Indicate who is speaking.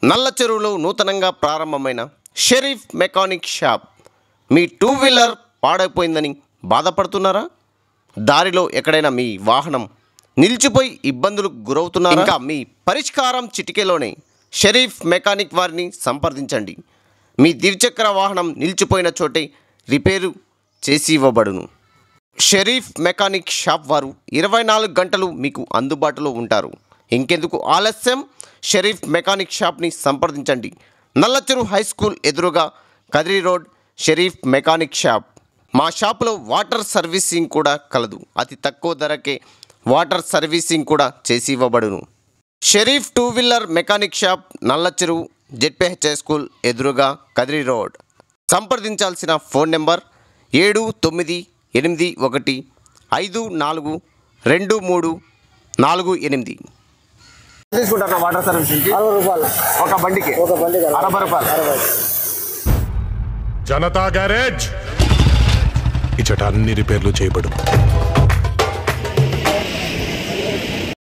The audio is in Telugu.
Speaker 1: నల్ల చెరువులో నూతనంగా ప్రారంభమైన షరీఫ్ మెకానిక్ షాప్. మీ టూ వీలర్ పాడైపోయిందని బాధపడుతున్నారా? దారిలో ఎక్కడైనా మీ వాహనం నిలిచిపోయి ఇబ్బందులకు గురవుతున్నారా? ఇంకా మీ పరిష్కారం చిటికెలోనే షరీఫ్ మెకానిక్ వారిని సంప్రదించండి. మీ ద్విచక్ర వాహనం నిలిచిపోయిన చోటే రిపేరు చేసి ఇవ్వబడును. షరీఫ్ మెకానిక్ షాప్ వారు 24 గంటలు మీకు అందుబాటులో ఉంటారు. ఇంకెందుకు ఆలస్యం? షరీఫ్ మెకానిక్ షాప్ని సంప్రదించండి. నల్లచెరువు హై స్కూల్ ఎదురుగా Kadiri road Sharif mechanic shop. మా షాపులో వాటర్ సర్వీసింగ్ కూడా కలదు. అతి తక్కువ ధరకే వాటర్ సర్వీసింగ్ కూడా చేసి ఇవ్వబడును. Sharif two wheeler mechanic shop, Nallacheruvu ZPH school ఎదురుగా కదిరి రోడ్. సంప్రదించాల్సిన ఫోన్ నెంబర్ 7981542348. తీసుకుంటారు వాటర్ సర్వీసింగ్
Speaker 2: 60 రూపాయలు
Speaker 1: ఒక బండికి 60 రూపాయలు.
Speaker 3: జనతా గ్యారేజ్ ఇచ్చట అన్ని రిపేర్లు చేయబడు.